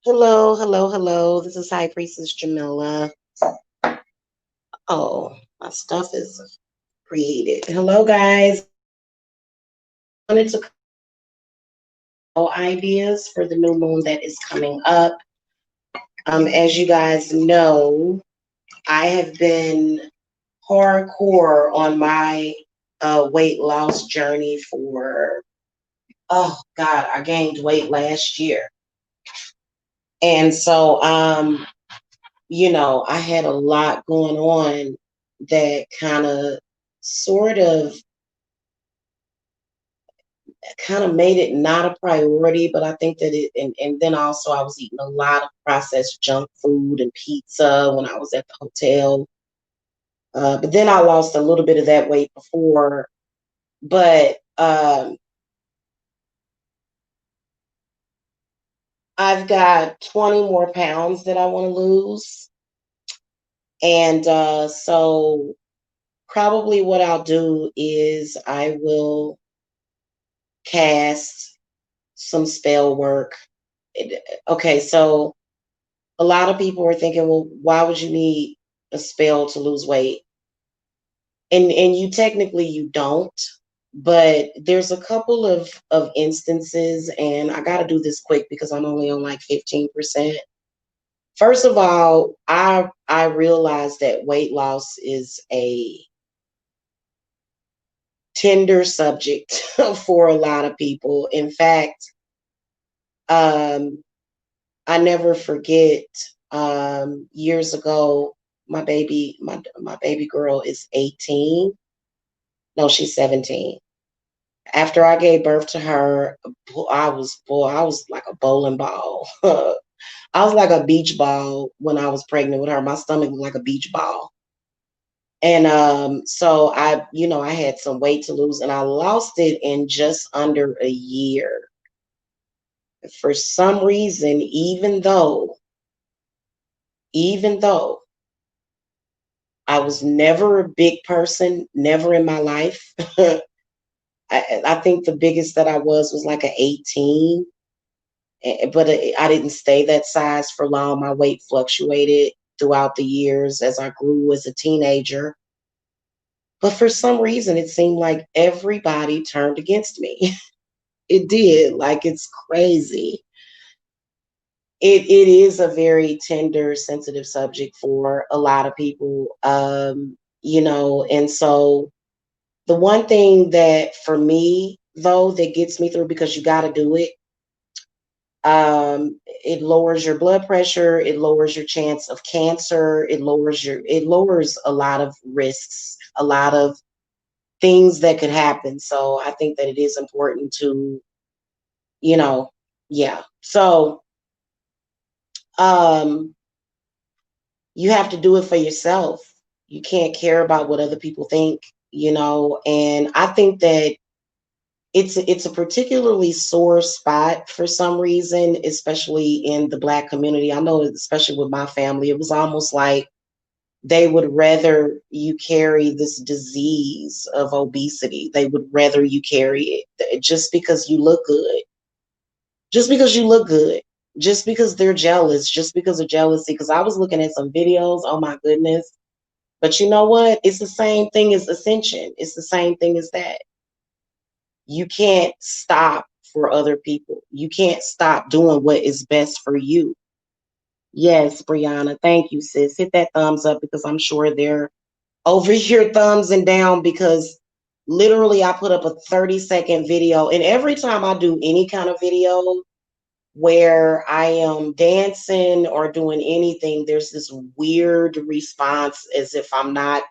Hello, hello, hello. This is High Priestess Jamila. Oh, my stuff is created. Hello, guys. Wanted to call ideas for the new moon that is coming up. As you guys know, I have been hardcore on my weight loss journey for, oh God, I gained weight last year. And so, I had a lot going on that sort of kind of made it not a priority, but I think that and then also I was eating a lot of processed junk food and pizza when I was at the hotel. But then I lost a little bit of that weight before, but I've got 20 more pounds that I want to lose. And so probably what I'll do is I will cast some spell work. Okay, so a lot of people are thinking, well, why would you need a spell to lose weight? And you don't, but there's a couple of instances, and I got to do this quick because I'm only on like 15%. First of all, I realize that weight loss is a tender subject for a lot of people. In fact, um, I never forget years ago, my baby girl is 18. No, she's 17. After I gave birth to her, I was like a bowling ball. I was like a beach ball when I was pregnant with her. My stomach was like a beach ball. And so I had some weight to lose and I lost it in just under a year. For some reason, even though I was never a big person, never in my life. I think the biggest that I was like an 18, but I didn't stay that size for long. My weight fluctuated throughout the years as I grew as a teenager. But for some reason, it seemed like everybody turned against me. It did. Like, it's crazy. It is a very tender, sensitive subject for a lot of people. And so the one thing that for me, though, that gets me through, because you got to do it, it lowers your blood pressure, it lowers your chance of cancer, it lowers a lot of risks, a lot of things that could happen. So I think that it is important to, you know, yeah. So um you have to do it for yourself. You can't care about what other people think. And I think that it's a particularly sore spot for some reason, especially in the Black community. I know, especially with my family, it was almost like they would rather you carry this disease of obesity. They would rather you carry it just because you look good. Just because you look good. Just because they're jealous. Just because of jealousy. Because I was looking at some videos. Oh my goodness. But you know what? It's the same thing as ascension. It's the same thing as that. You can't stop for other people. You can't stop doing what is best for you. Yes, Brianna. Thank you, sis. Hit that thumbs up because I'm sure they're over here thumbs and down because literally I put up a 30-second video. And every time I do any kind of video where I am dancing or doing anything, there's this weird response as if I'm not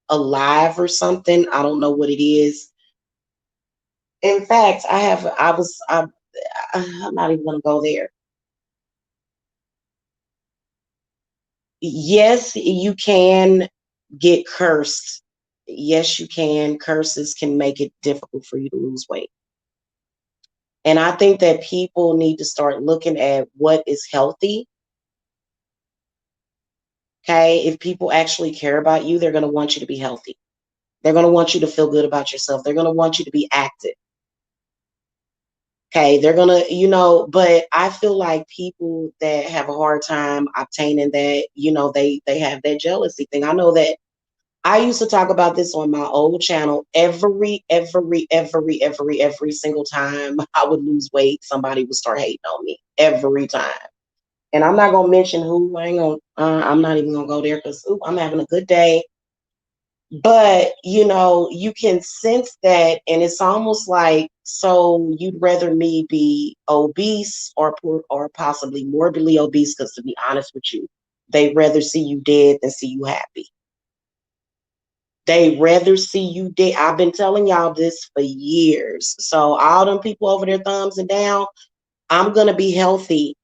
alive or something. I don't know what it is. In fact, I'm not even going to go there. Yes, you can get cursed. Yes, you can. Curses can make it difficult for you to lose weight. And I think that people need to start looking at what is healthy. Okay. If people actually care about you, they're going to want you to be healthy. They're going to want you to feel good about yourself. They're going to want you to be active. Okay, they're gonna, but I feel like people that have a hard time obtaining that, they have that jealousy thing. I know that I used to talk about this on my old channel every single time I would lose weight, somebody would start hating on me every time. And I'm not gonna mention who. I'm not even gonna go there because I'm having a good day. But you can sense that, and it's almost like, so you'd rather me be obese or poor or possibly morbidly obese, because to be honest with you, they'd rather see you dead than see you happy. They rather see you dead. I've been telling y'all this for years. So all them people over there thumbs and down, I'm gonna be healthy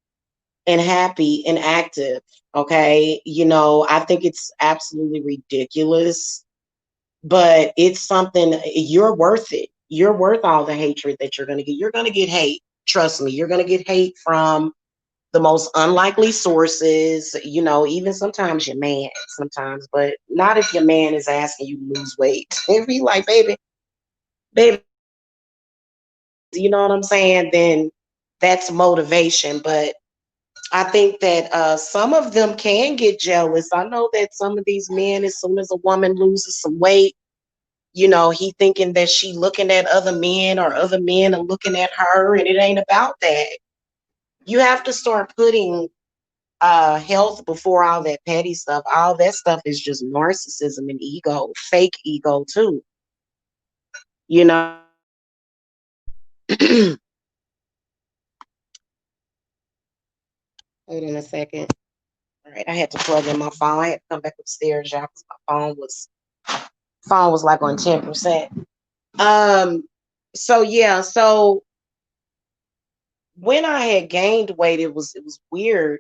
and happy and active. Okay. I think it's absolutely ridiculous, but it's something. You're worth it. You're worth all the hatred that you're gonna get. You're gonna get hate. Trust me, you're gonna get hate from the most unlikely sources, even sometimes your man, sometimes, but not if your man is asking you to lose weight. If he like, baby, you know what I'm saying? Then that's motivation. But I think that some of them can get jealous. I know that some of these men, as soon as a woman loses some weight, he thinking that she looking at other men or other men are looking at her, and it ain't about that. You have to start putting health before all that petty stuff. All that stuff is just narcissism and ego, fake ego too. You know. Hold on a second. All right, I had to plug in my phone. I had to come back upstairs, y'all, because my phone was like on 10%. Um, so yeah, so when I had gained weight, it was weird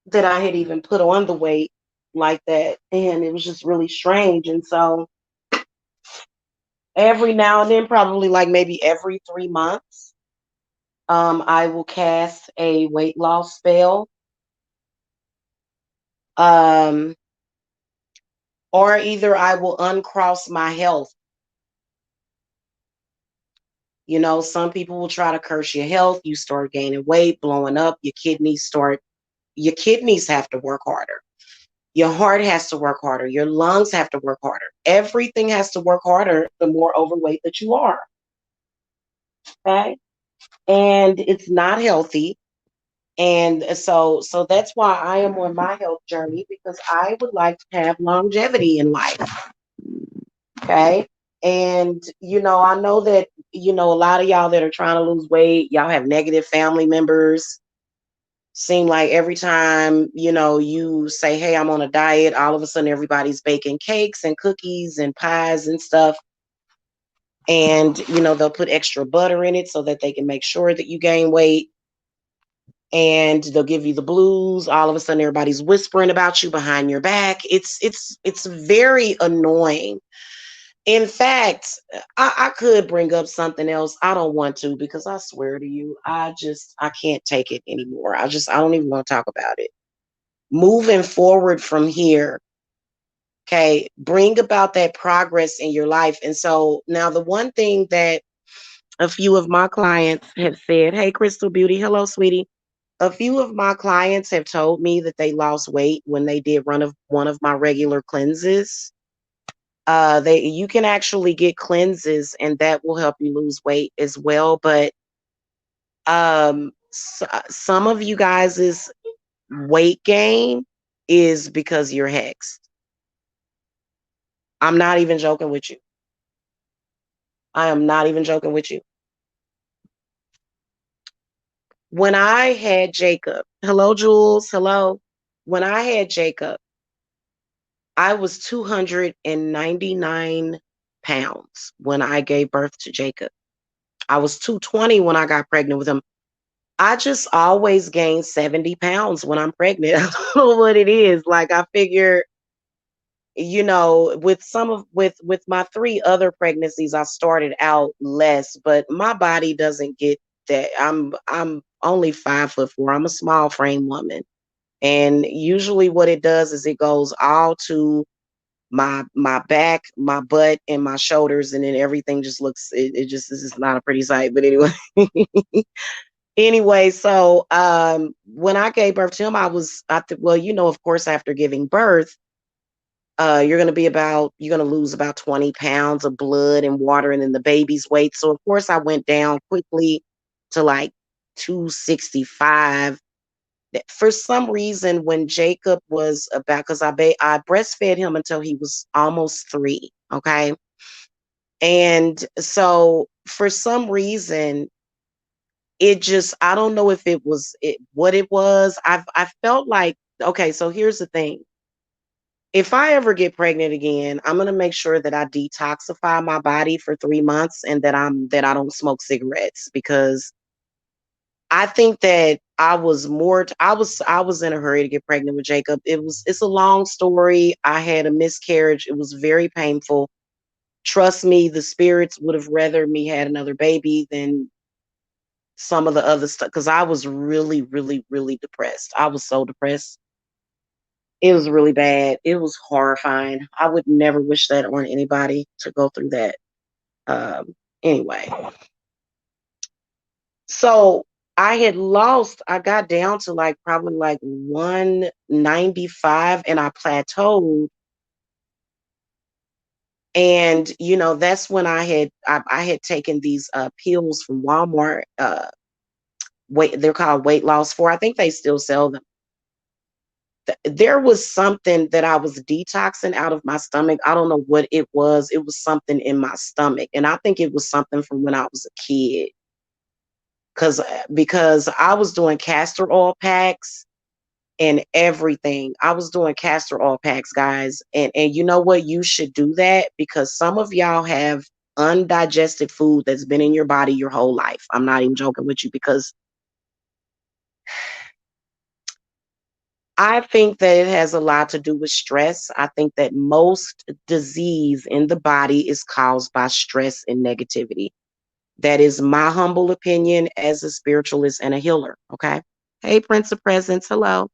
that I had even put on the weight like that, and it was just really strange. And so every now and then, probably like maybe every 3 months, I will cast a weight loss spell. Um, or either I will uncross my health. Some people will try to curse your health. You start gaining weight, blowing up, your kidneys have to work harder. Your heart has to work harder. Your lungs have to work harder. Everything has to work harder the more overweight that you are. Okay. And it's not healthy. And so that's why I am on my health journey, because I would like to have longevity in life. Okay. And I know that, a lot of y'all that are trying to lose weight, y'all have negative family members. Seem like every time, you say, hey, I'm on a diet, all of a sudden everybody's baking cakes and cookies and pies and stuff. And, they'll put extra butter in it so that they can make sure that you gain weight. And they'll give you the blues. All of a sudden everybody's whispering about you behind your back. It's very annoying. In fact, I could bring up something else. I don't want to, because I swear to you, I can't take it anymore. I don't even want to talk about it. Moving forward from here, okay, bring about that progress in your life. And so now the one thing that a few of my clients have said, hey, Crystal Beauty, hello, sweetie. A few of my clients have told me that they lost weight when they did one of my regular cleanses. You can actually get cleanses, and that will help you lose weight as well. But some of you guys' weight gain is because you're hexed. I'm not even joking with you. I am not even joking with you. When I had Jacob, hello, Jules, hello. When I had Jacob, I was 299 pounds when I gave birth to Jacob. I was 220 when I got pregnant with him. I just always gain 70 pounds when I'm pregnant. I don't know what it is. Like, I figure, with my three other pregnancies, I started out less, but my body doesn't get that. I'm only 5'4". I'm a small frame woman. And usually what it does is it goes all to my back, my butt, and my shoulders, and then everything just looks. It just this is not a pretty sight. But anyway, anyway, so when I gave birth to him, well, of course, after giving birth, you're gonna lose about 20 pounds of blood and water, and then the baby's weight. So of course, I went down quickly to like 265. For some reason, when Jacob was about, because I breastfed him until he was almost 3. Okay. And so for some reason, I don't know if it was what it was. I felt like, okay, so here's the thing. If I ever get pregnant again, I'm gonna make sure that I detoxify my body for 3 months, and that I don't smoke cigarettes, because I think that I was in a hurry to get pregnant with Jacob. It's a long story. I had a miscarriage. It was very painful. Trust me, the spirits would have rather me had another baby than some of the other stuff, because I was really, really, really depressed. I was so depressed. It was really bad. It was horrifying. I would never wish that on anybody, to go through that. Anyway, so I got down to like probably like 195, and I plateaued. And that's when I had taken these pills from Walmart. They're called weight loss for. I think they still sell them. There was something that I was detoxing out of my stomach. I don't know what it was. It was something in my stomach, and I think it was something from when I was a kid. Because I was doing castor oil packs and everything. I was doing castor oil packs, guys. And you know what? You should do that, because some of y'all have undigested food that's been in your body your whole life. I'm not even joking with you, because I think that it has a lot to do with stress. I think that most disease in the body is caused by stress and negativity. That is my humble opinion as a spiritualist and a healer. Okay. Hey, Prince of Presence. Hello.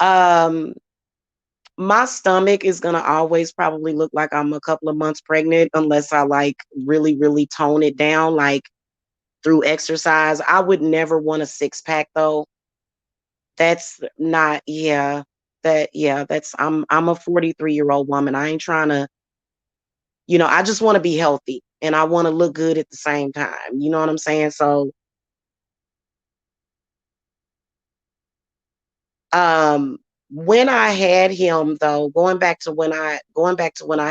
Um, my stomach is gonna always probably look like I'm a couple of months pregnant, unless I like really, really tone it down, like through exercise. I would never want a 6-pack though. That's not, yeah. I'm a 43-year-old woman. I ain't trying to, I just want to be healthy, and I want to look good at the same time. You know what I'm saying? So um when I had him though, going back to when I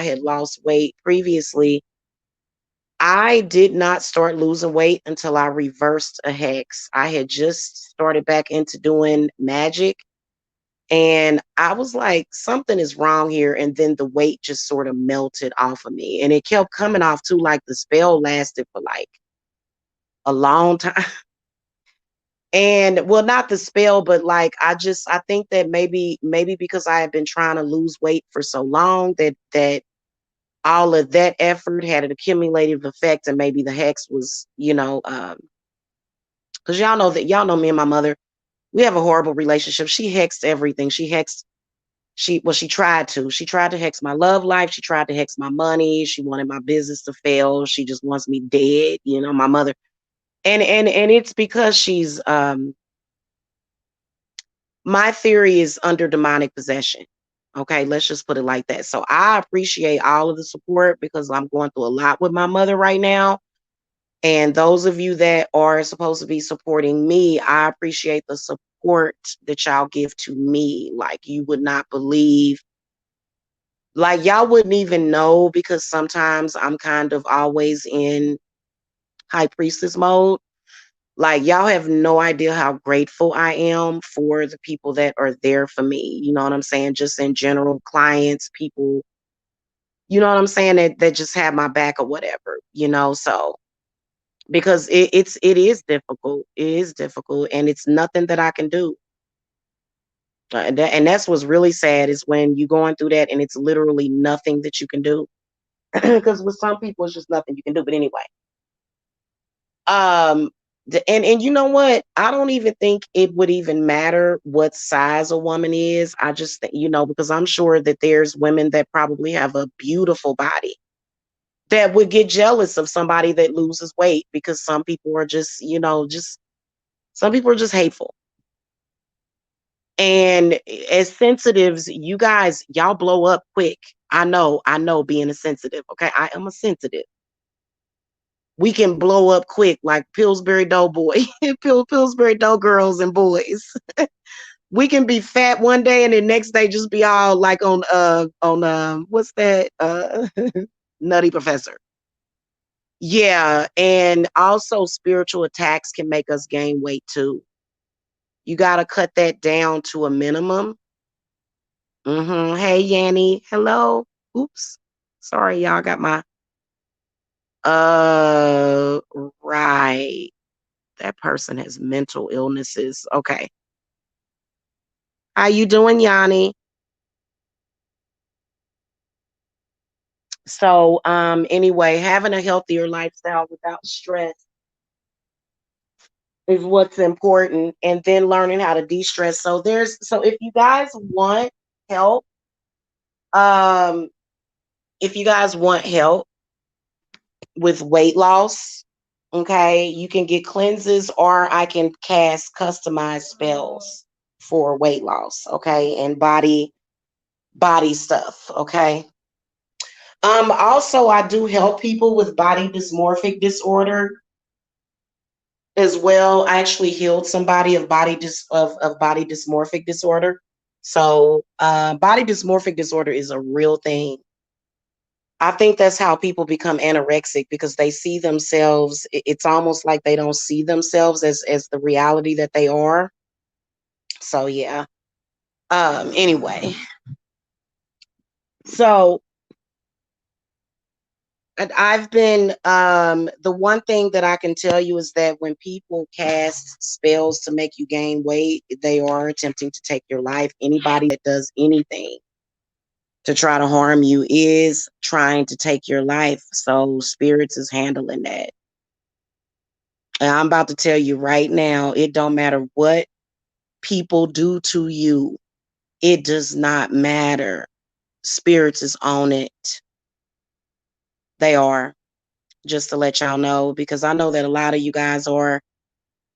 had lost weight previously, I did not start losing weight until I reversed a hex. I had just started back into doing magic, and I was like, something is wrong here. And then the weight just sort of melted off of me. And it kept coming off too. Like the spell lasted for like a long time. And well, not the spell, but like I think that maybe because I had been trying to lose weight for so long, that all of that effort had an accumulative effect, and maybe the hex was, because y'all know me and my mother, we have a horrible relationship. She hexed everything. She tried to. She tried to hex my love life. She tried to hex my money. She wanted my business to fail. She just wants me dead, my mother. And it's because she's my theory is under demonic possession. Okay, let's just put it like that. So I appreciate all of the support, because I'm going through a lot with my mother right now. And those of you that are supposed to be supporting me, I appreciate the support that y'all give to me. Like, you would not believe, like, y'all wouldn't even know, because sometimes I'm kind of always in high priestess mode. Like, y'all have no idea how grateful I am for the people that are there for me. You know what I'm saying? Just in general, clients, people, you know what I'm saying, that just have my back or whatever, so because it is difficult. It is difficult, and it's nothing that I can do. And that's what's really sad, is when you're going through that and it's literally nothing that you can do. Because with some people, it's just nothing you can do. But anyway, um, And you know what? I don't even think it would even matter what size a woman is. I just think, because I'm sure that there's women that probably have a beautiful body that would get jealous of somebody that loses weight, because some people are just, some people are just hateful. And as sensitives, you guys, y'all blow up quick. I know being a sensitive. Okay. I am a sensitive. We can blow up quick like Pillsbury Doughboy, Pillsbury Dough girls and boys. We can be fat one day and the next day just be all like on what's that Nutty Professor. Yeah, and also spiritual attacks can make us gain weight too. You got to cut that down to a minimum. Hey Yanni, hello. Oops, sorry y'all, got my uh right. That person has mental illnesses. Okay, how you doing, Yanni? So, anyway, having a healthier lifestyle without stress is what's important, and then learning how to de-stress. So if you guys want help, um, if you guys want help with weight loss, okay, you can get cleanses, or I can cast customized spells for weight loss, okay, and body stuff, okay. Also, I do help people with body dysmorphic disorder as well. I actually healed somebody of body dysmorphic disorder. So, body dysmorphic disorder is a real thing. I think that's how people become anorexic, because they see themselves. It's almost like they don't see themselves as the reality that they are. So yeah. Anyway, so and I've been the one thing that I can tell you is that when people cast spells to make you gain weight, they are attempting to take your life. Anybody that does anything to try to harm you is trying to take your life. So spirits is handling that. And I'm about to tell you right now, it don't matter what people do to you. It does not matter. Spirits is on it. They are. Just to let y'all know, because I know that a lot of you guys are,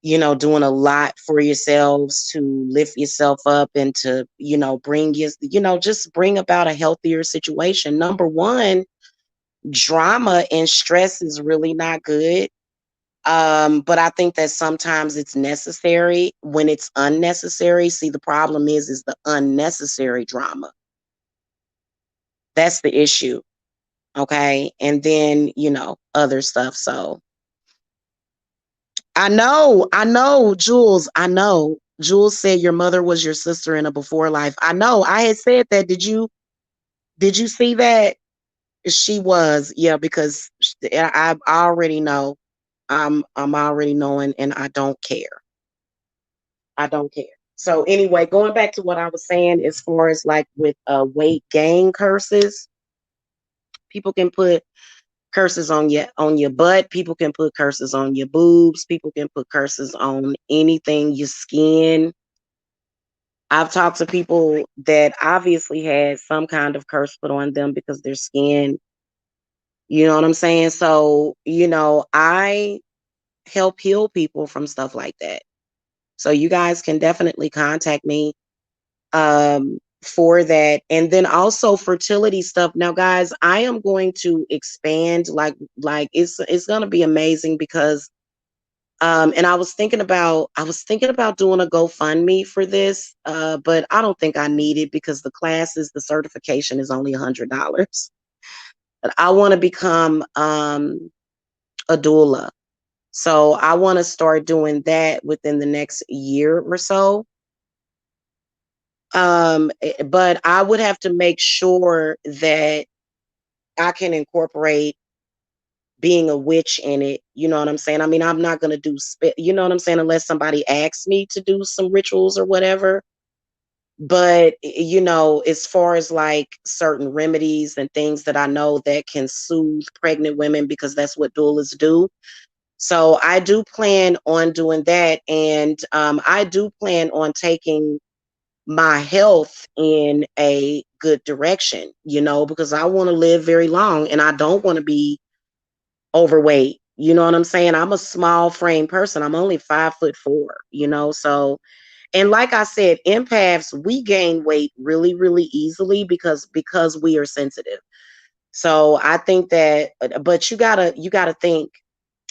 doing a lot for yourselves to lift yourself up and to, bring you, just bring about a healthier situation. Number one, drama and stress is really not good. But I think that sometimes it's necessary when it's unnecessary. See, the problem is the unnecessary drama. That's the issue. Okay. And then, other stuff. So I know, Jules. I know. Jules said your mother was your sister in a before life. I know. I had said that. Did you see that? She was, yeah, because I already know. I'm already knowing, and I don't care. I don't care. So anyway, going back to what I was saying, as far as like with weight gain curses, people can put curses on your butt. People can put curses on your boobs. People can put curses on anything, your skin. I've talked to people that obviously had some kind of curse put on them because their skin, you know what I'm saying? So, I help heal people from stuff like that. So you guys can definitely contact me for that. And then also fertility stuff. Now, guys, I am going to expand like it's gonna be amazing, because and I was thinking about doing a GoFundMe for this, but I don't think I need it, because the certification is only $100. But I want to become a doula. So I want to start doing that within the next year or so. But I would have to make sure that I can incorporate being a witch in it. You know what I'm saying? I mean, I'm not gonna you know what I'm saying, unless somebody asks me to do some rituals or whatever. But as far as like certain remedies and things that I know that can soothe pregnant women, because that's what doulas do. So I do plan on doing that. And I do plan on taking my health in a good direction, because I want to live very long and I don't want to be overweight. You know what I'm saying? I'm a small frame person. I'm only 5'4", so, and like I said, empaths, we gain weight really, really easily because we are sensitive. So I think that, but you gotta think,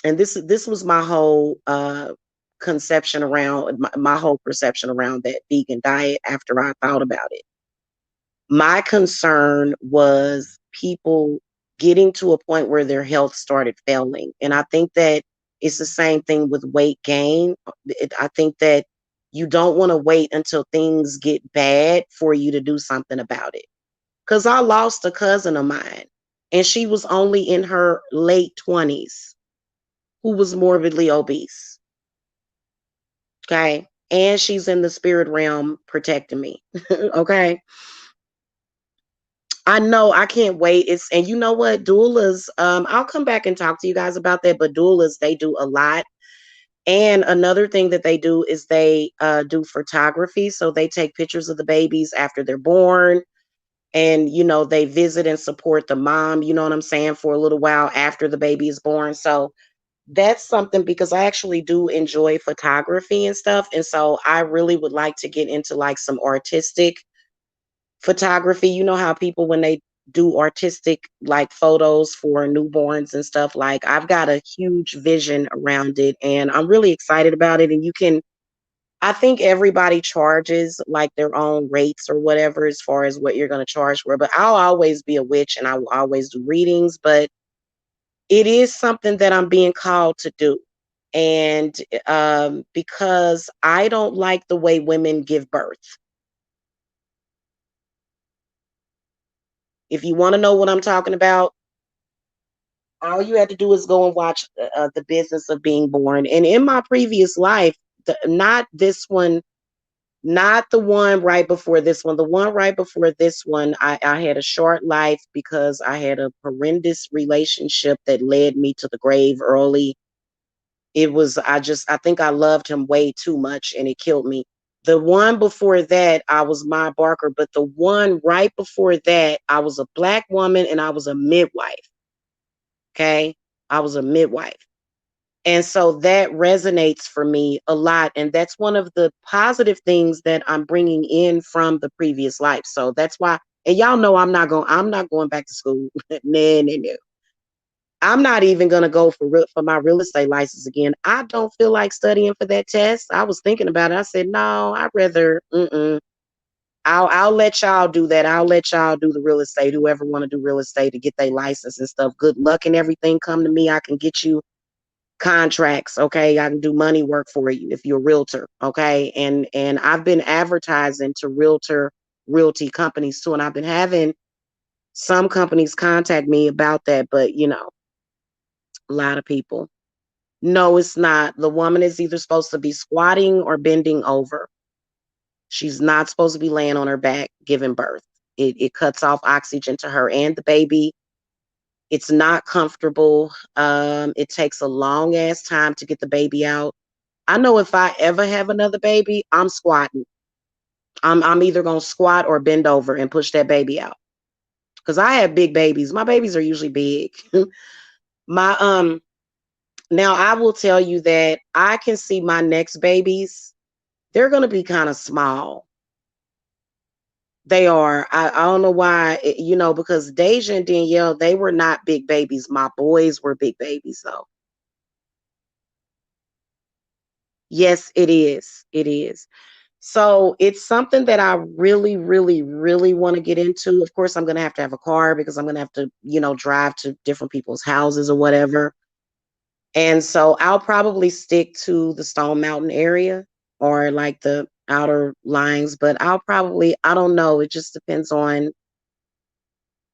and this was my whole conception around my whole perception around that vegan diet after I thought about it. My concern was people getting to a point where their health started failing. And I think that it's the same thing with weight gain. I think that you don't want to wait until things get bad for you to do something about it. Because I lost a cousin of mine, and she was only in her late 20s, who was morbidly obese. Okay. And she's in the spirit realm protecting me. Okay. I know, I can't wait. And you know what? Doulas, I'll come back and talk to you guys about that, but doulas, they do a lot. And another thing that they do is they do photography. So they take pictures of the babies after they're born, and they visit and support the mom, you know what I'm saying, for a little while after the baby is born. So that's something, because I actually do enjoy photography and stuff. And so I really would like to get into like some artistic photography. You know how people, when they do artistic like photos for newborns and stuff, like I've got a huge vision around it and I'm really excited about it. And I think everybody charges like their own rates or whatever as far as what you're going to charge for, but I'll always be a witch and I will always do readings, but it is something that I'm being called to do. And because I don't like the way women give birth. If you want to know what I'm talking about, all you had to do is go and watch The Business of Being Born. And in my previous life, not this one, not the one right before this one, the one right before this one, I had a short life because I had a horrendous relationship that led me to the grave early. I think I loved him way too much and it killed me. The one before that, I was my Barker, but the one right before that, I was a black woman and I was a midwife. Okay. I was a midwife. And so that resonates for me a lot. And that's one of the positive things that I'm bringing in from the previous life. So that's why, and y'all know I'm not going back to school. No, no, no. I'm not even going to go for my real estate license again. I don't feel like studying for that test. I was thinking about it. I said, no, I'd rather, I'll let y'all do that. I'll let y'all do the real estate. Whoever want to do real estate to get their license and stuff. Good luck and everything. Come to me. I can get you contracts. Okay. I can do money work for you if you're a realtor. Okay. And I've been advertising to realty companies too. And I've been having some companies contact me about that, but a lot of people. No, it's not. The woman is either supposed to be squatting or bending over. She's not supposed to be laying on her back giving birth. It cuts off oxygen to her and the baby. It's not comfortable. It takes a long ass time to get the baby out. I know if I ever have another baby, I'm squatting. I'm either gonna squat or bend over and push that baby out. Because I have big babies. My babies are usually big. my Now I will tell you that I can see my next babies. They're gonna be kind of small. They are. I don't know why, because Deja and Danielle, they were not big babies. My boys were big babies, though. Yes, it is. It is. So it's something that I really, really, really want to get into. Of course, I'm going to have a car because I'm going to have to, drive to different people's houses or whatever. And so I'll probably stick to the Stone Mountain area or like the outer lines, but I don't know. It just depends on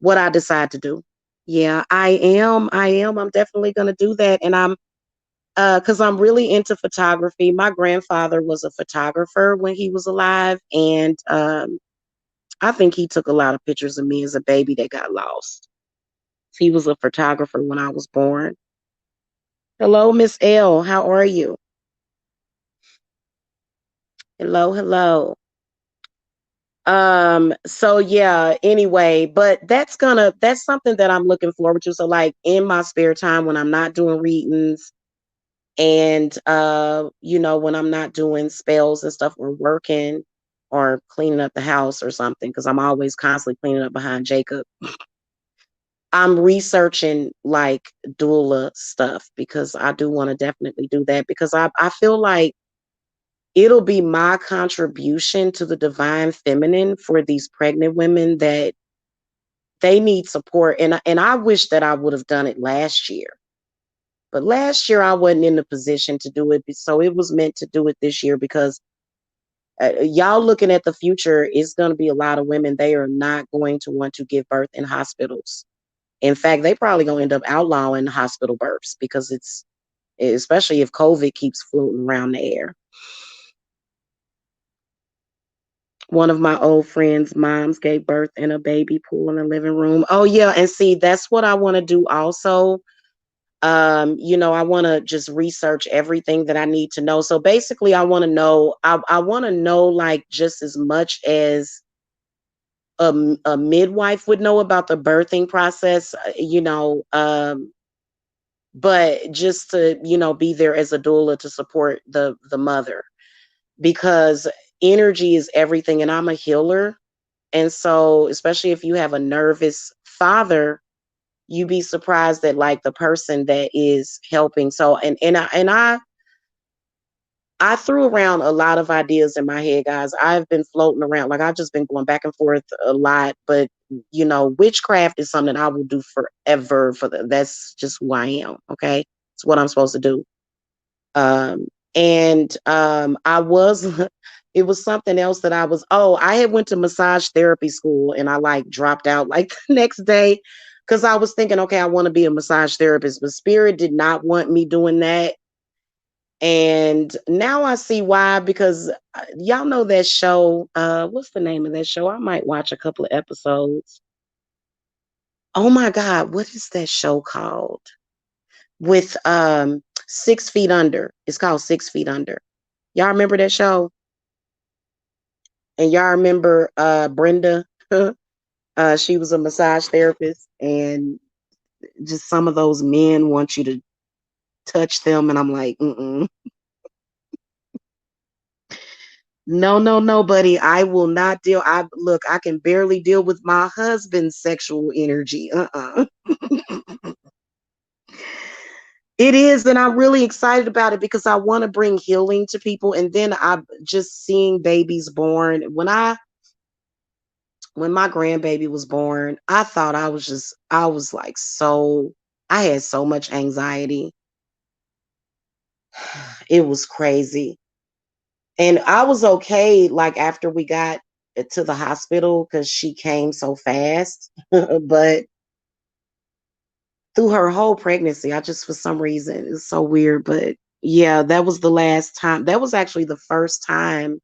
what I decide to do. Yeah, I am. I am. I'm definitely going to do that. And because I'm really into photography. My grandfather was a photographer when he was alive. And I think he took a lot of pictures of me as a baby that got lost. He was a photographer when I was born. Hello, Miss L. How are you? Hello, hello. So yeah, anyway, but that's something that I'm looking forward to. So like in my spare time when I'm not doing readings and when I'm not doing spells and stuff or working or cleaning up the house or something, because I'm always constantly cleaning up behind Jacob. I'm researching like doula stuff because I do want to definitely do that because I feel like it'll be my contribution to the divine feminine for these pregnant women that they need support. And I wish that I would have done it last year. But last year I wasn't in the position to do it. So it was meant to do it this year because y'all looking at the future, it's going to be a lot of women. They are not going to want to give birth in hospitals. In fact, they probably going to end up outlawing hospital births because it's, especially if COVID keeps floating around the air. One of my old friends' moms gave birth in a baby pool in the living room. Oh yeah, and see, that's what I want to do also. I want to just research everything that I need to know. So basically, I want to know. I want to know like just as much as a midwife would know about the birthing process. But just to be there as a doula to support the mother because energy is everything, and I'm a healer. And so, especially if you have a nervous father, you be surprised that like the person that is helping. So, and I threw around a lot of ideas in my head, guys. I've been floating around, like I've just been going back and forth a lot. But witchcraft is something I will do forever. That's just who I am. Okay, it's what I'm supposed to do. And I was it was something else that I had went to massage therapy school and I like dropped out like the next day because I was thinking, okay, I want to be a massage therapist, but spirit did not want me doing that. And now I see why, because y'all know that show, what's the name of that show? I might watch a couple of episodes. Oh my God, what is that show called? With 6 Feet Under. It's called 6 Feet Under. Y'all remember that show? And y'all remember Brenda? She was a massage therapist, and just some of those men want you to touch them, and I'm like, mm-mm. No, no, no, buddy. I will not deal. I look. I can barely deal with my husband's sexual energy. It is, and I'm really excited about it because I want to bring healing to people. And then I'm just seeing babies born. When my grandbaby was born, I thought I was like I had so much anxiety. It was crazy. And I was okay like after we got to the hospital because she came so fast. But through her whole pregnancy, I just, for some reason, it's so weird. But yeah, that was the last time. That was actually the first time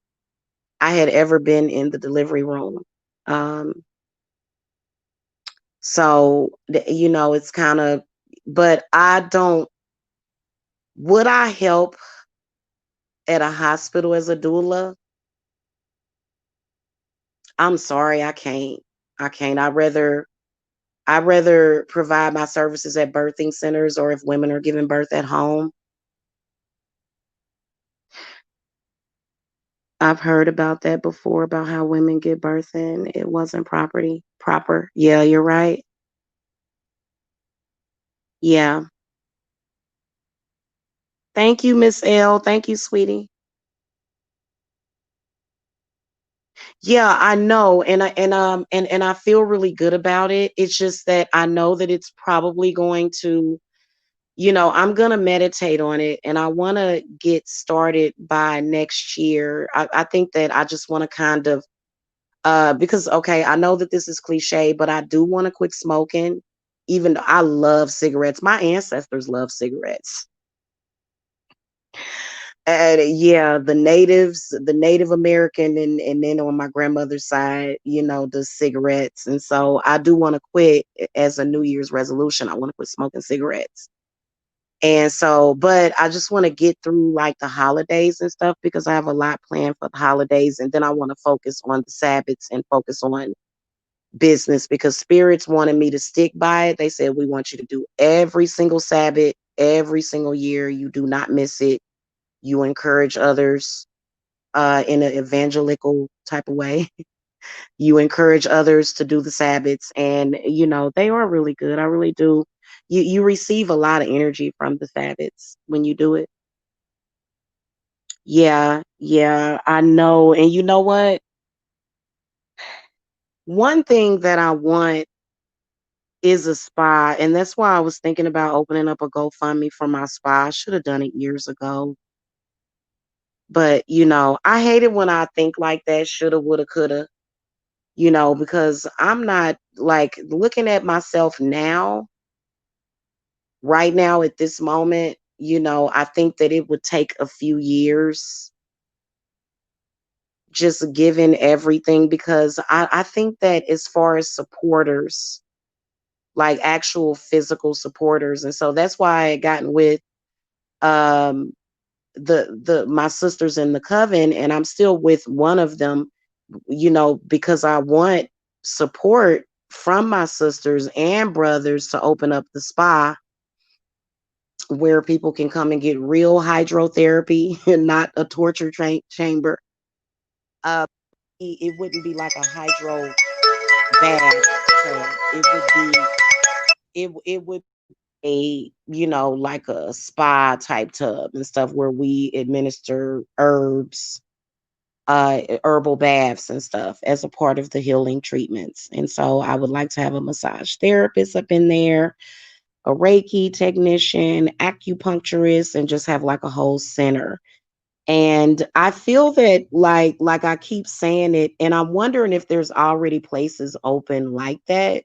I had ever been in the delivery room. Um, it's kind of, but I don't, would I help at a hospital as a doula? I'm sorry, I can't. I can't. I rather provide my services at birthing centers or if women are giving birth at home. I've heard about that before about how women give birth and it wasn't proper. Yeah, you're right. Yeah. Thank you, Miss L. Thank you, sweetie. Yeah, I know. And I feel really good about it. It's just that I know that it's probably going to, I'm gonna meditate on it and I wanna get started by next year. I think that I just wanna kind of because okay, I know that this is cliche, but I do want to quit smoking. Even though I love cigarettes, my ancestors love cigarettes. And yeah, the Native American, and then on my grandmother's side, the cigarettes. And so I do want to quit as a New Year's resolution. I want to quit smoking cigarettes. And so, but I just want to get through like the holidays and stuff because I have a lot planned for the holidays. And then I want to focus on the Sabbaths and focus on business because spirits wanted me to stick by it. They said, we want you to do every single Sabbath, every single year. You do not miss it. You encourage others in an evangelical type of way. You encourage others to do the Sabbaths. And, you know, they are really good. I really do. You receive a lot of energy from the Sabbaths when you do it. Yeah, yeah, I know. And you know what? One thing that I want is a spa. And that's why I was thinking about opening up a GoFundMe for my spa. I should have done it years ago. But, you know, I hate it when I think like that, shoulda, woulda, coulda, you know, because I'm not like looking at myself now, right now at this moment, you know, I think that it would take a few years just given everything because I think that as far as supporters, like actual physical supporters, and so that's why I gotten with um the my sisters in the coven, and I'm still with one of them, you know, because I want support from my sisters and brothers to open up the spa where people can come and get real hydrotherapy and not a torture chamber. Uh, it wouldn't be like a hydro bath. So it would be it would a, you know, like a spa type tub and stuff where we administer herbs, herbal baths and stuff as a part of the healing treatments. And so I would like to have a massage therapist up in there, a Reiki technician, acupuncturist, and just have like a whole center. And I feel that like I keep saying it, and I'm wondering if there's already places open like that,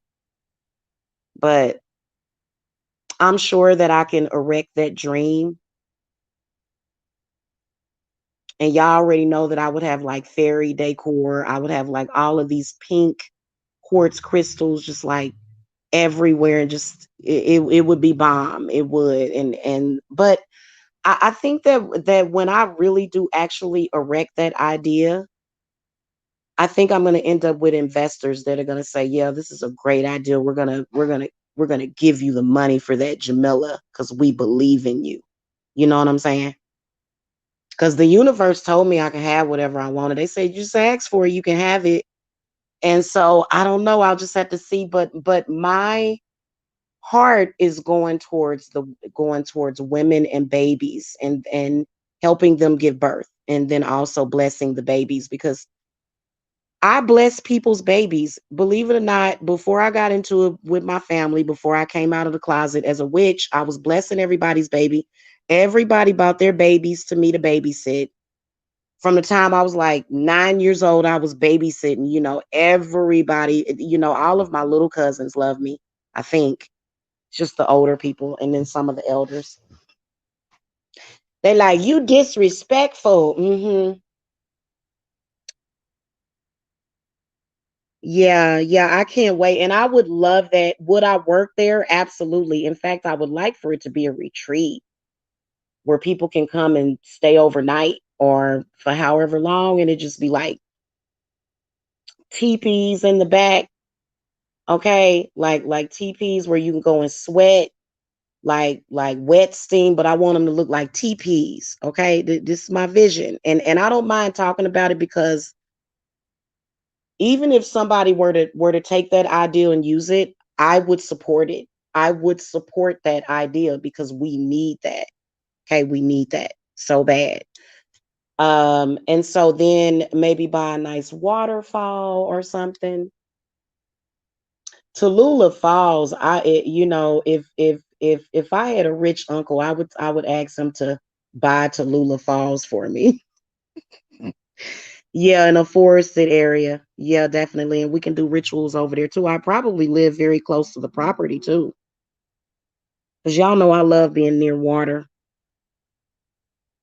but I'm sure that I can erect that dream. And y'all already know that I would have like fairy decor. I would have like all of these pink quartz crystals just like everywhere, and just it would be bomb. It would. And but I think that when I really do actually erect that idea, I think I'm gonna end up with investors that are gonna say, yeah, this is a great idea. We're gonna give you the money for that, Jamila, because we believe in you. You know what I'm saying? Because the universe told me I can have whatever I wanted. They said, you just ask for it, you can have it. And so I don't know. I'll just have to see. But my heart is going towards women and babies, and helping them give birth, and then also blessing the babies because I bless people's babies. Believe it or not, before I got into it with my family, before I came out of the closet as a witch, I was blessing everybody's baby. Everybody bought their babies to me to babysit. From the time I was like 9 years old, I was babysitting, you know, everybody, you know, all of my little cousins love me, I think. Just the older people and then some of the elders. They like, you disrespectful. Yeah, yeah, I can't wait. And I would love that. Would I work there? Absolutely. In fact, I would like for it to be a retreat where people can come and stay overnight or for however long, and it just be like teepees in the back. Okay, like teepees where you can go and sweat, like wet steam, but I want them to look like teepees. Okay, this is my vision, and I don't mind talking about it because even if somebody were to take that idea and use it, I would support it. I would support that idea because we need that. Okay, we need that so bad. And so then maybe buy a nice waterfall or something. Tallulah Falls, you know, if I had a rich uncle, I would ask him to buy Tallulah Falls for me. Yeah, in a forested area. Yeah, definitely. And we can do rituals over there too. I probably live very close to the property too. Because y'all know I love being near water.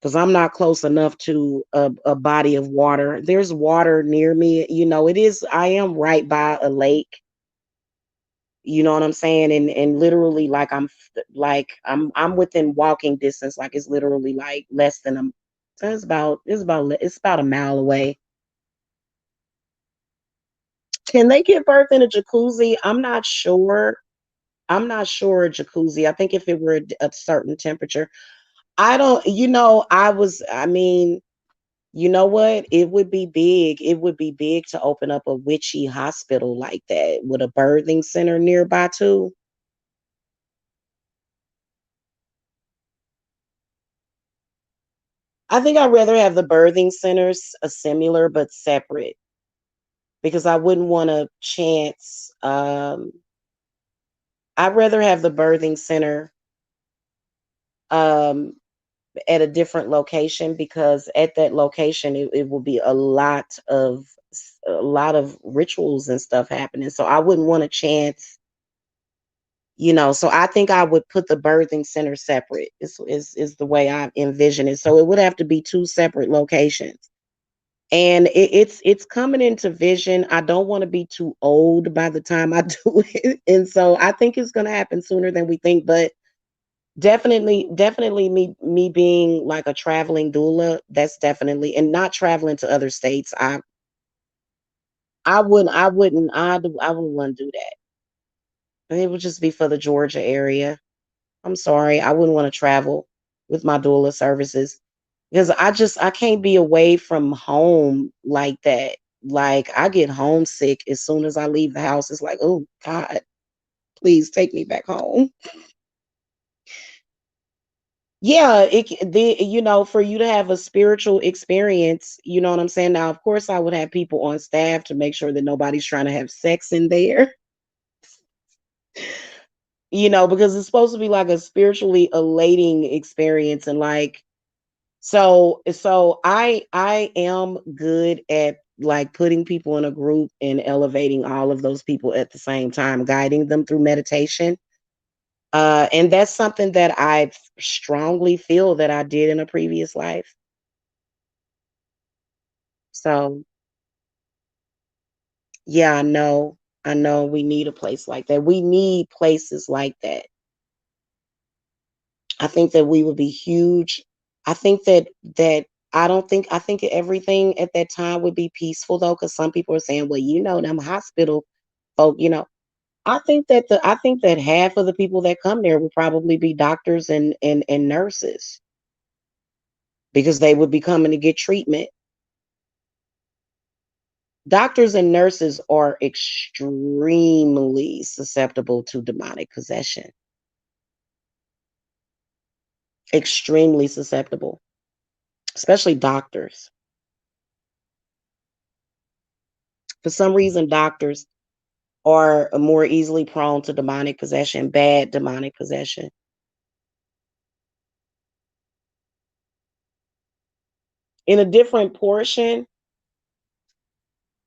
Because I'm not close enough to a body of water. There's water near me. You know, I am right by a lake. You know what I'm saying? And literally, like I'm within walking distance. Like it's literally like less than a. So it's about a mile away. Can they give birth in a jacuzzi? I'm not sure. I'm not sure a jacuzzi. I think if it were a certain temperature, I don't. I mean, you know what? It would be big. It would be big to open up a witchy hospital like that with a birthing center nearby too. I think I'd rather have the birthing centers a similar but separate because I wouldn't want to chance. I'd rather have the birthing center um, at a different location because at that location it will be a lot of rituals and stuff happening. So I wouldn't want to chance. So I think I would put the birthing center separate. Is the way I envision it. So it would have to be two separate locations. And it's coming into vision. I don't want to be too old by the time I do it. And so I think it's gonna happen sooner than we think. But definitely me being like a traveling doula, that's definitely and not traveling to other states. I wouldn't want to do that. It would just be for the Georgia area. I'm sorry. I wouldn't want to travel with my doula services because I can't be away from home like that. Like I get homesick as soon as I leave the house. It's like, oh God, please take me back home. Yeah, for you to have a spiritual experience, you know what I'm saying? Now, of course, I would have people on staff to make sure that nobody's trying to have sex in there, because it's supposed to be like a spiritually elating experience and like so I am good at like putting people in a group and elevating all of those people at the same time, guiding them through meditation. And that's something that I strongly feel that I did in a previous life. So yeah, I know we need a place like that. We need places like that. I think that we would be huge. I think that I think everything at that time would be peaceful though, because some people are saying, well, them hospital folk, I think that half of the people that come there would probably be doctors and nurses because they would be coming to get treatment. Doctors and nurses are extremely susceptible to demonic possession. Extremely susceptible, especially doctors. For some reason, doctors are more easily prone to demonic possession, bad demonic possession. In a different portion,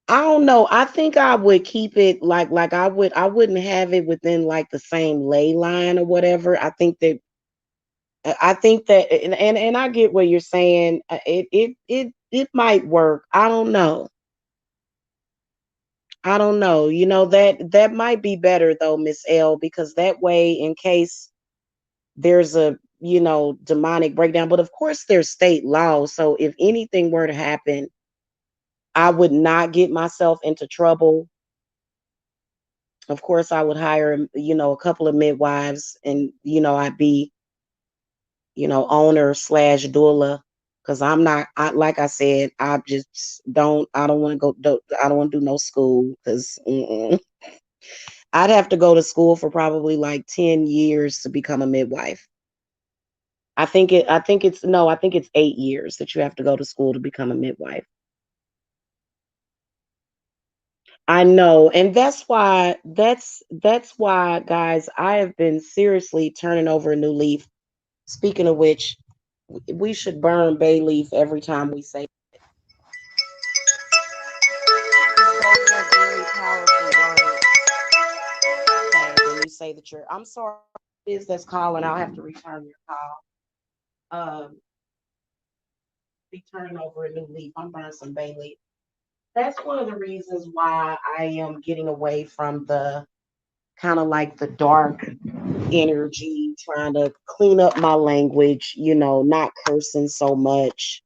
I don't know. I think I would keep it like I wouldn't have it within like the same ley line or whatever. I think that and I get what you're saying. It might work. I don't know. I don't know. That might be better though, Miss L, because that way, in case there's a demonic breakdown, but of course there's state law. So if anything were to happen, I would not get myself into trouble. Of course, I would hire, a couple of midwives, and I'd be, owner slash doula, because I'm not. Like I said, I don't want to I don't want to do no school because I'd have to go to school for probably like 10 years to become a midwife. I think it's no, I think it's 8 years that you have to go to school to become a midwife. I know, and that's why, guys, I have been seriously turning over a new leaf. Speaking of which, we should burn bay leaf every time we say those are very powerful words. Okay, when you say that you're I'm sorry, who is that's calling. I'll have to return your call. Be turning over a new leaf. I'm burning some bay leaf. That's one of the reasons why I am getting away from the kind of like the dark energy, trying to clean up my language, not cursing so much.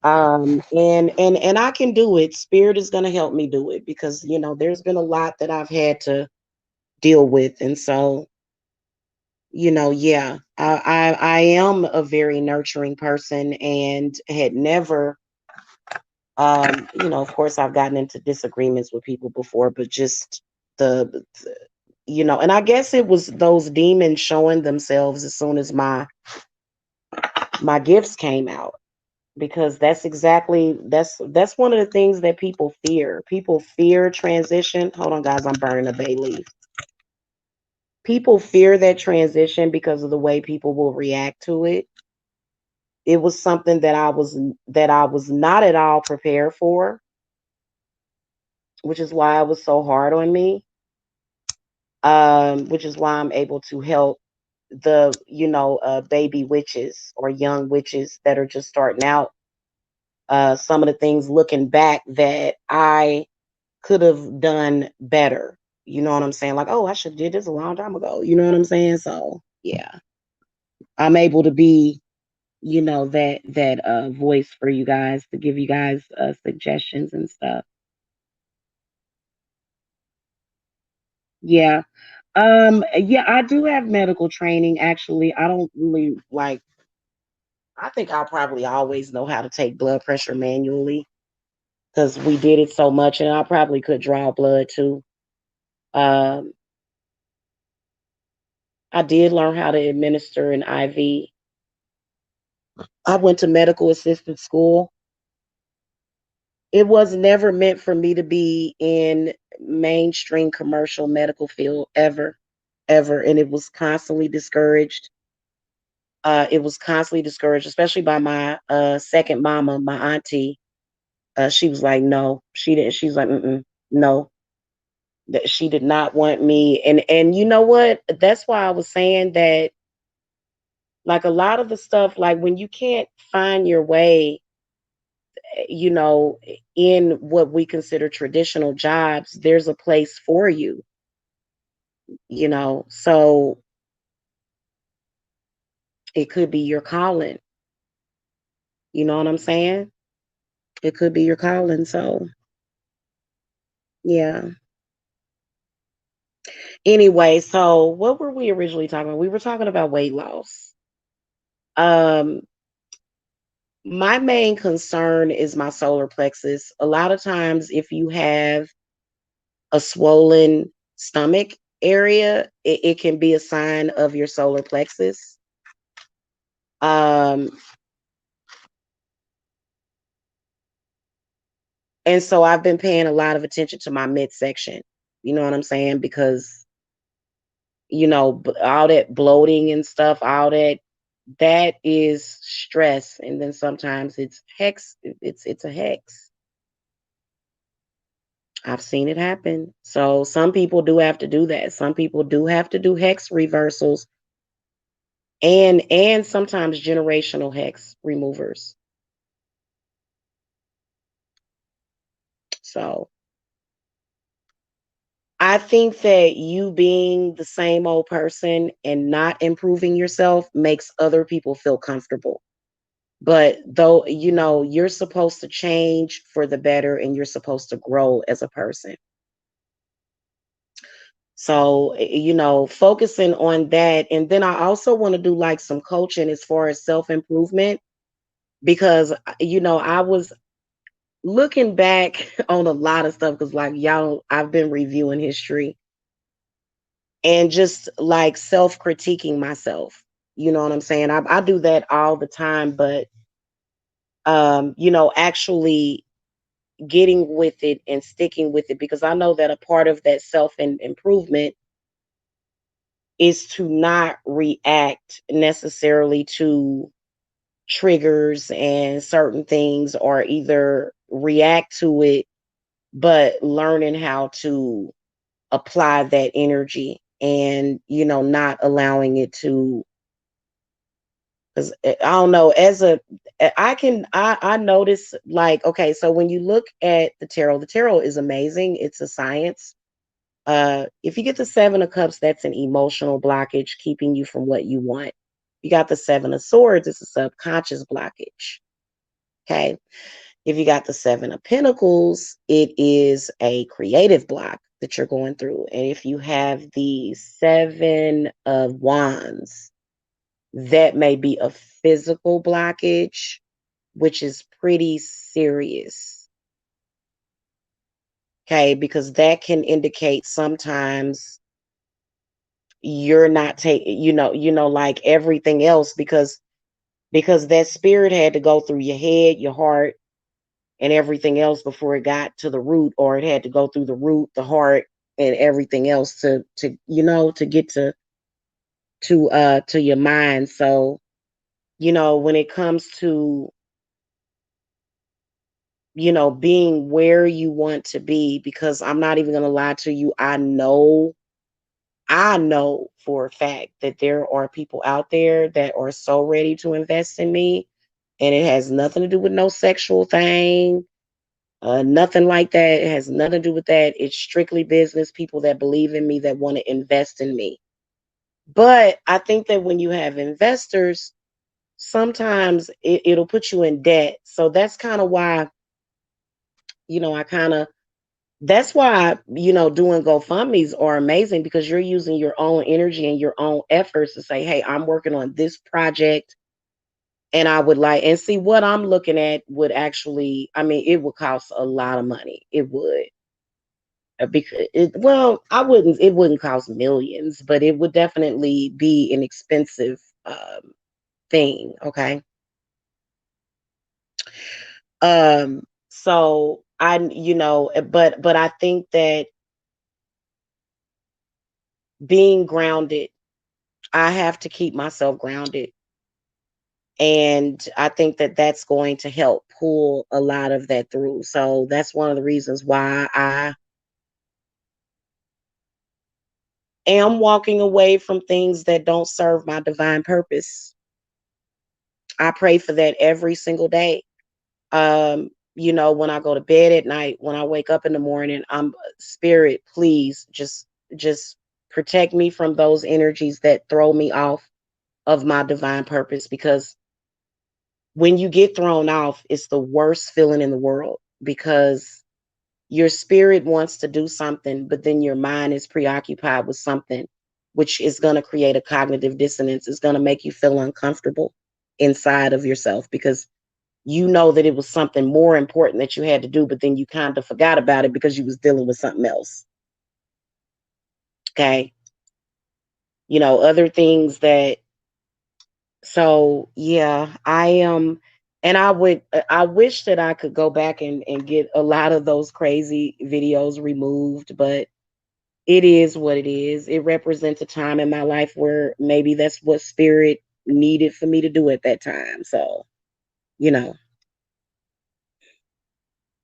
And I can do it. Spirit is going to help me do it because, there's been a lot that I've had to deal with. And so, yeah, I am a very nurturing person and had never, of course I've gotten into disagreements with people before, but just the and I guess it was those demons showing themselves as soon as my gifts came out, because that's one of the things that people fear. People fear transition. Hold on, guys, I'm burning a bay leaf. People fear that transition because of the way people will react to it. It was something that I was not at all prepared for, which is why it was so hard on me. Which is why I'm able to help the baby witches or young witches that are just starting out. Some of the things looking back that I could have done better. You know what I'm saying? Like, oh, I should have did this a long time ago. You know what I'm saying? So yeah, I'm able to be, that voice for you guys, to give you guys suggestions and stuff. Yeah. Yeah, I do have medical training actually. I don't really like I think I'll probably always know how to take blood pressure manually because we did it so much, and I probably could draw blood too. Um, I did learn how to administer an IV. I went to medical assistant school. It was never meant for me to be in mainstream commercial medical field ever, ever, and it was constantly discouraged, especially by my second mama, my auntie. She was like, no, she didn't. She's like, no, that she did not want me. And you know what? That's why I was saying that, like, a lot of the stuff, like when you can't find your way, you know, in what we consider traditional jobs, there's a place for you, So it could be your calling. You know what I'm saying? It could be your calling. So yeah. Anyway, so what were we originally talking about? We were talking about weight loss. Um, my main concern is my solar plexus. A lot of times, if you have a swollen stomach area, it can be a sign of your solar plexus. Um, and so I've been paying a lot of attention to my midsection. You know what I'm saying? Because all that bloating and stuff, all that is stress, and then sometimes it's hex. It's a hex. I've seen it happen. So some people do have to do that. Some people do have to do hex reversals and sometimes generational hex removers. So I think that you being the same old person and not improving yourself makes other people feel comfortable. But though, you're supposed to change for the better and you're supposed to grow as a person. So, focusing on that. And then I also want to do like some coaching as far as self improvement because, I was looking back on a lot of stuff because, like, y'all, I've been reviewing history and just like self critiquing myself. You know what I'm saying? I do that all the time, but, actually getting with it and sticking with it because I know that a part of that self improvement is to not react necessarily to triggers and certain things or either react to it, but learning how to apply that energy and, not allowing it to, because I don't know, I notice like, okay, so when you look at the tarot is amazing. It's a science. If you get the Seven of Cups, that's an emotional blockage keeping you from what you want. You got the Seven of Swords, it's a subconscious blockage. Okay. If you got the Seven of Pentacles, it is a creative block that you're going through. And if you have the Seven of Wands, that may be a physical blockage, which is pretty serious. Okay, because that can indicate sometimes you're not taking, like everything else, because that spirit had to go through your head, your heart, and everything else before it got to the root, or it had to go through the root, the heart, and everything else to get to your mind. So, when it comes to, being where you want to be, because I'm not even going to lie to you, I know for a fact that there are people out there that are so ready to invest in me, and it has nothing to do with no sexual thing, nothing like that. It has nothing to do with that. It's strictly business people that believe in me, that want to invest in me. But I think that when you have investors, sometimes it'll put you in debt. So that's kind of why, I kind of that's why, doing GoFundMe's are amazing, because you're using your own energy and your own efforts to say, hey, I'm working on this project, and I would like, and see what I'm looking at would actually, I mean, it would cost a lot of money. It would. Because it wouldn't cost millions, but it would definitely be an expensive thing. Okay. So but I think that being grounded, I have to keep myself grounded. And I think that that's going to help pull a lot of that through. So that's one of the reasons why I am walking away from things that don't serve my divine purpose. I pray for that every single day. When I go to bed at night, when I wake up in the morning, I'm spirit, please just protect me from those energies that throw me off of my divine purpose, because when you get thrown off, it's the worst feeling in the world, because your spirit wants to do something, but then your mind is preoccupied with something, which is going to create a cognitive dissonance. It's going to make you feel uncomfortable inside of yourself, because you know that it was something more important that you had to do, but then you kind of forgot about it because you was dealing with something else. Okay. Other things that, so yeah, I am, and I wish that I could go back and get a lot of those crazy videos removed, but it is what it is. It represents a time in my life where maybe that's what spirit needed for me to do at that time. So, you know.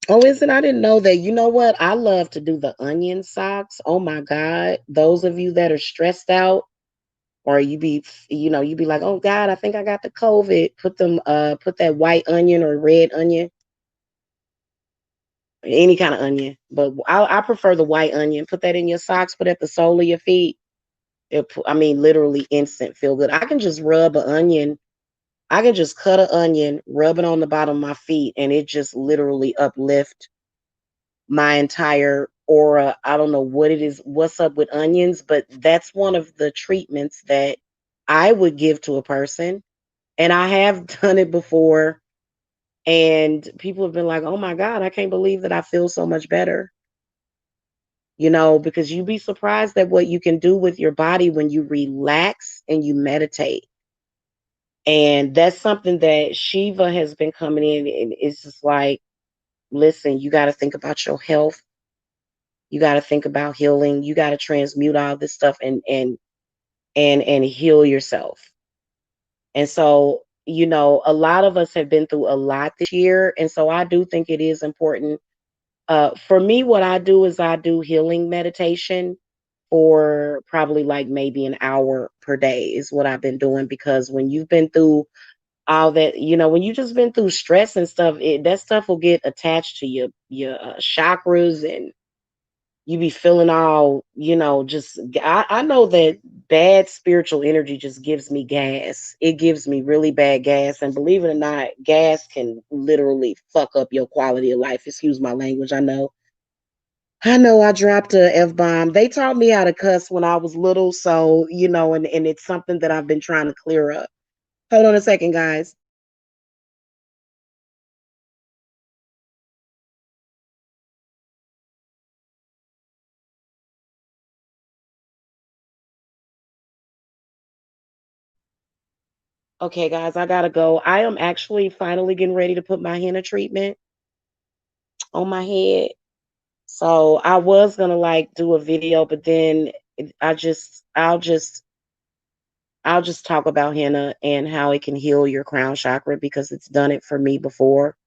Oh, is it? I didn't know that. You know what? I love to do the onion socks. Oh my God. Those of you that are stressed out, or you be like, oh God, I think I got the COVID. Put that white onion or red onion, any kind of onion. But I prefer the white onion. Put that in your socks, put it at the sole of your feet. I mean, literally instant feel good. I can just rub an onion. I can just cut an onion, rub it on the bottom of my feet, and it just literally uplift my entire aura. I don't know what it is, what's up with onions, but that's one of the treatments that I would give to a person. And I have done it before. And people have been like, oh my God, I can't believe that I feel so much better. Because you'd be surprised at what you can do with your body when you relax and you meditate. And that's something that Shiva has been coming in, and it's just like, listen, you got to think about your health. You got to think about healing. You got to transmute all this stuff and heal yourself. And so, a lot of us have been through a lot this year, and so I do think it is important. For me, what I do is I do healing meditation for probably like maybe an hour per day is what I've been doing, because when you've been through all that, when you just been through stress and stuff, that stuff will get attached to your chakras, and You be feeling all, just I know that bad spiritual energy just gives me gas. It gives me really bad gas. And believe it or not, gas can literally fuck up your quality of life. Excuse my language. I know. I know I dropped a F bomb. They taught me how to cuss when I was little, so and it's something that I've been trying to clear up. Hold on a second, guys. Okay, guys, I gotta go. I am actually finally getting ready to put my henna treatment on my head. So I was gonna like do a video, but then I'll just talk about henna and how it can heal your crown chakra because it's done it for me before.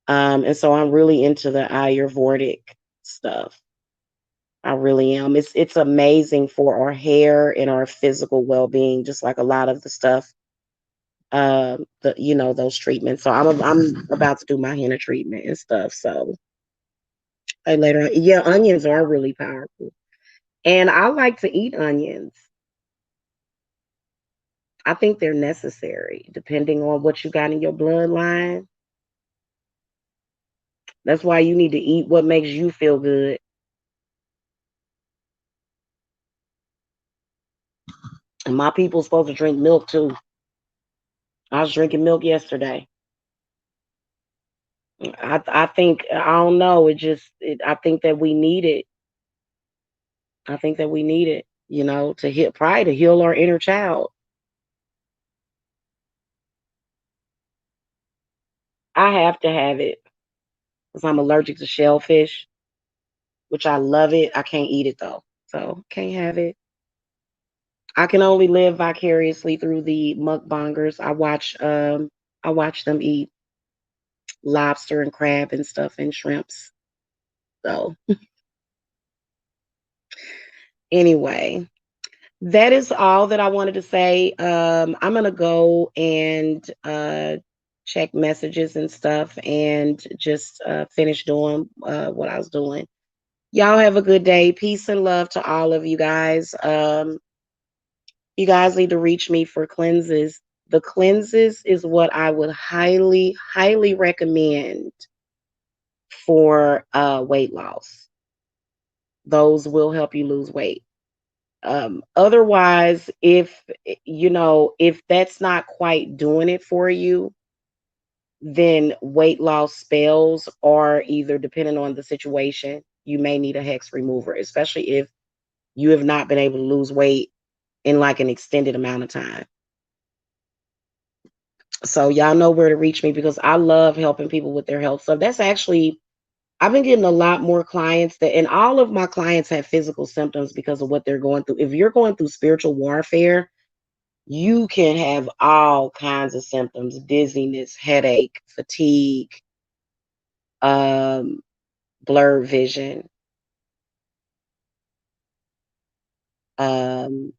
And so I'm really into the Ayurvedic stuff. I really am. It's amazing for our hair and our physical well being, just like a lot of the stuff. Those treatments. So I'm about to do my henna treatment and stuff. So later on, yeah, onions are really powerful, and I like to eat onions. I think they're necessary, depending on what you got in your bloodline. That's why you need to eat what makes you feel good. And my people's supposed to drink milk too. I was drinking milk yesterday. I think I don't know. I think that we need it. I think that we need it. To heal, probably to heal our inner child. I have to have it because I'm allergic to shellfish, which I love it. I can't eat it though, so can't have it. I can only live vicariously through the mukbangers. I watch them eat lobster and crab and stuff and shrimps. So anyway, that is all that I wanted to say. I'm gonna go and check messages and stuff and just finish doing what I was doing. Y'all have a good day. Peace and love to all of you guys. You guys need to reach me for cleanses. The cleanses is what I would highly, highly recommend for weight loss. Those will help you lose weight. Otherwise, if that's not quite doing it for you, then weight loss spells, or either depending on the situation, you may need a hex remover, especially if you have not been able to lose weight in like an extended amount of time. So y'all know where to reach me because I love helping people with their health. So that's actually I've been getting a lot more clients and all of my clients have physical symptoms because of what they're going through. If you're going through spiritual warfare, you can have all kinds of symptoms: dizziness, headache, fatigue, um, blurred vision, um,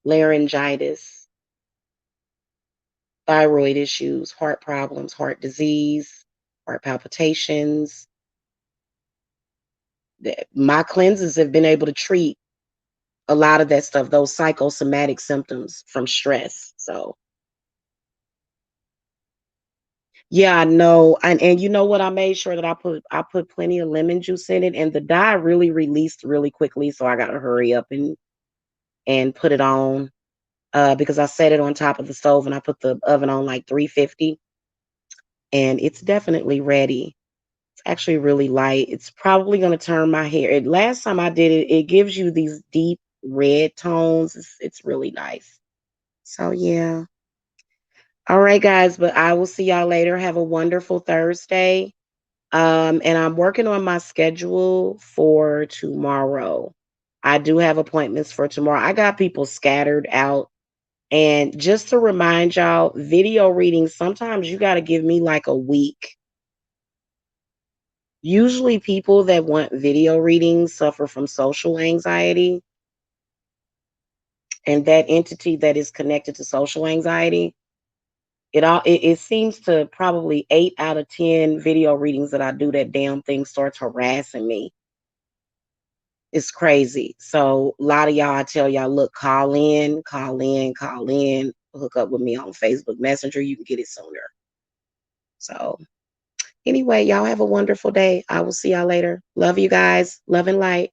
laryngitis, thyroid issues, heart problems, heart disease, heart palpitations. My cleanses have been able to treat a lot of that stuff, those psychosomatic symptoms from stress. So yeah, I know. And you know what? I made sure that I put plenty of lemon juice in it, and the dye really released really quickly. So I gotta hurry up and put it on because I set it on top of the stove and I put the oven on like 350, and it's definitely ready. It's actually really light. It's probably gonna turn my hair. Last time I did it, it gives you these deep red tones. It's really nice. So yeah. All right, guys, but I will see y'all later. Have a wonderful Thursday. And I'm working on my schedule for tomorrow. I do have appointments for tomorrow. I got people scattered out. And just to remind y'all, video readings, sometimes you got to give me like a week. Usually, people that want video readings suffer from social anxiety. And that entity that is connected to social anxiety, it seems to probably 8 out of 10 video readings that I do, that damn thing starts harassing me. It's crazy. So a lot of y'all, I tell y'all, look, call in, call in, call in, hook up with me on Facebook Messenger. You can get it sooner. So anyway, y'all have a wonderful day. I will see y'all later. Love you guys. Love and light.